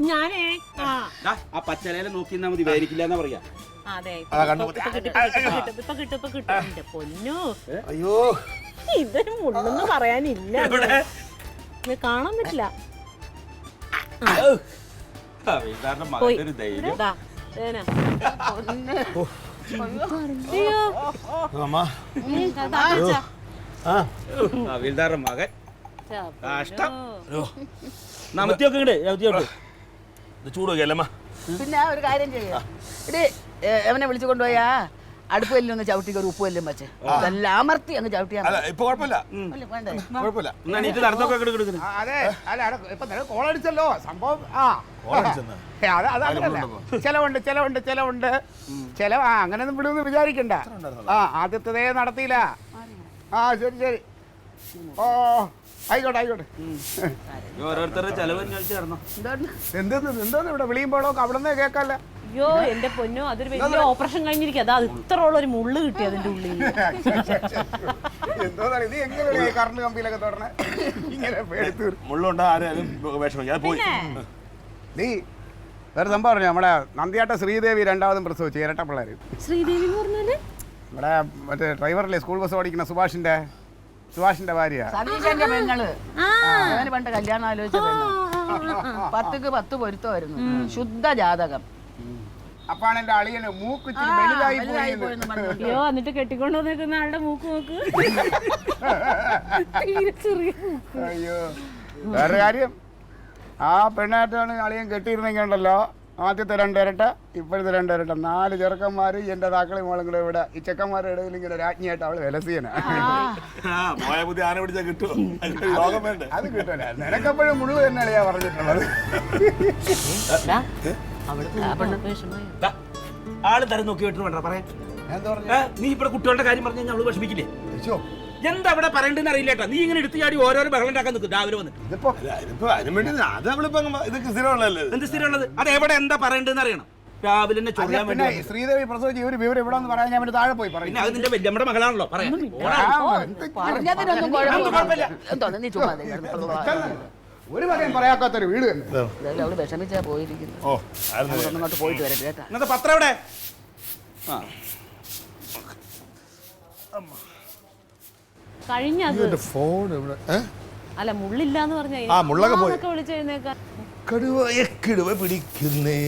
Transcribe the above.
ഞാനേ ആ പച്ചലയില നോക്കിന്നാ മതി, വേരിക്കില്ല എന്നാ പറയാ. അതെ പൊന്നു. അയ്യോ ഇതൊരു മുള്ളെന്ന് പറയാനില്ല, കാണാൻ പറ്റില്ല. മകൻ നമത്തിയൊക്കെ ചൂടൊക്കെയല്ലമ്മ. പിന്നെ ഒരു കാര്യം ചെയ്യാം, ഇടി എവനെ വിളിച്ചു കൊണ്ടുപോയാ അടുപ്പ് കല്ലിൽ ഒന്ന് ചവിട്ടിക്ക് ഒരു ഉപ്പ് കല്ലും വെച്ച് ഇതെല്ലാം അമർത്തി അങ്ങ് ചവിട്ടിയാ ഇപ്പൊ കുഴപ്പമില്ല. അതെ അല്ല ഇപ്പൊ കോളടിച്ചല്ലോ സംഭവം. ചെലവുണ്ട് ചെലവുണ്ട് ചെലവുണ്ട് ചെലവ്. അങ്ങനെയൊന്നും വിടുമെന്ന് വിചാരിക്കണ്ട. ആദ്യത്തതേ നടത്തിയില്ല. ശരി ശരി. ഓ ആയിക്കോട്ടെ ആയിക്കോട്ടെ. ഓരോരുത്തരുടെ ചെലവ് എന്തോന്ന് ഇവിടെ വിളിയുമ്പോഴൊക്കെ അവിടെ നിന്ന് കേൾക്കല്ല. അയ്യോ എന്റെ പൊന്നോ, അതൊരു വലിയ ഓപ്പറേഷൻ കഴിഞ്ഞിരിക്കും. അതാ ഇത്രയുള്ള ഒരു മുള്ളു കിട്ടി അതിന്റെ ഉള്ളിൽ. എന്തോന്നാണ് ഇത്? എങ്ങനെയാണ് കറണ്ട് കമ്പിയിലൊക്കെ തുടരണേ? ഇങ്ങനെ മുള്ളുണ്ടോ ആരും വിഷമിക്കാതെ പോയി. നീ വേറെ സംഭവം പറഞ്ഞു, നമ്മുടെ നന്ദിയാട്ട ശ്രീദേവി രണ്ടാമതും പ്രസവിച്ചു, ഇരട്ട പിള്ളേർ. ശ്രീദേവി എന്ന് പറഞ്ഞാല് നമ്മുടെ മറ്റേ ഡ്രൈവറിലെ സ്കൂൾ ബസ് ഓടിക്കുന്ന സുഭാഷിന്റെ ഭാര്യ. സതീശന്റെ പെങ്ങള്. അവന് പണ്ട് കല്യാണം ആലോചിച്ച പെണ്ണ്. 10ക്ക് 10 പൊരുത്തമായിരുന്നു. ശുദ്ധ ജാതകം. അപ്പാണ് എന്റെ അളിയന് മൂക്ക് വലുതായി പോയി. അയ്യോ എന്നിട്ട് കെട്ടിക്കൊണ്ടു നിൽക്കുന്ന ആളുടെ മൂക്ക് നോക്ക്. അയ്യോ വേറെ കാര്യം, ആ പെണ്ണായിട്ടാണ് അളിയൻ കെട്ടിയിരുന്നെങ്കിൽ ഉണ്ടല്ലോ, ആദ്യത്തെ 2 ഇരട്ട, ഇപ്പോഴത്തെ 2 ഇരട്ട, 4 ചെറുക്കന്മാര് എന്റെ താക്കളി മോളും കൂടെ ഇവിടെ ഈ ചെക്കന്മാരുടെ ഇടയിൽ ഇങ്ങനെ രാജ്ഞിയായിട്ട് അവള് വിലസിയന. അത് കിട്ടൂല, നിനക്കെപ്പോഴും മുള്ളു തന്നെ അളിയാ പറഞ്ഞിട്ടുള്ളത്. ആള് തരം നോക്കി വിട്ടു വേണ്ട പറയാൻ. നീ ഇവിടെ കുട്ടികളുടെ കാര്യം പറഞ്ഞു കഴിഞ്ഞാൽ അവള് വിഷമിക്കില്ലേ? എന്താ അവിടെ പറയണ്ടെന്ന് അറിയില്ലേട്ടാ. നീ ഇങ്ങനെ എടുത്തു ചാടി ഓരോരോ ബഹളം ഉണ്ടാക്കാൻ നിൽക്കും രാവിലെ വന്നിട്ട്. എന്ത് സ്ഥിരമുള്ളത്? അത് എവിടെ എന്താ പറയണ്ടെന്ന് അറിയണം. രാവിലെ തന്നെ ചൊല്ലാൻ വേണ്ടി ശ്രീദേവി പ്രസവിച്ച് ഒരു വിവരം ഇവിടെ ഒന്ന് പറയാൻ ഞാൻ താഴെ പോയി പറയും. പിന്നെ അത് നിന്റെ വല്യമ്മയുടെ മകളാണല്ലോ പറയാം. പറഞ്ഞതിനൊന്നും നീ ചുമ്മാ ഒരു പറയാൻ പറയാത്തൊരു വീട് തന്നെ. അവള് വിഷമിച്ചാ പോയിരിക്കുന്നു. അങ്ങോട്ട് പോയിട്ട് വരട്ടെ കേട്ടാ. ഇന്നത്തെ പത്രം എവിടെ? കഴിഞ്ഞ അല്ല മുള്ളില്ലാന്ന് പറഞ്ഞ മുള്ളൊക്കെ പോയി. വിളിച്ചെഴുന്നേക്കാൻ കടുവയെ കിടുവ പിടിക്കുന്നേ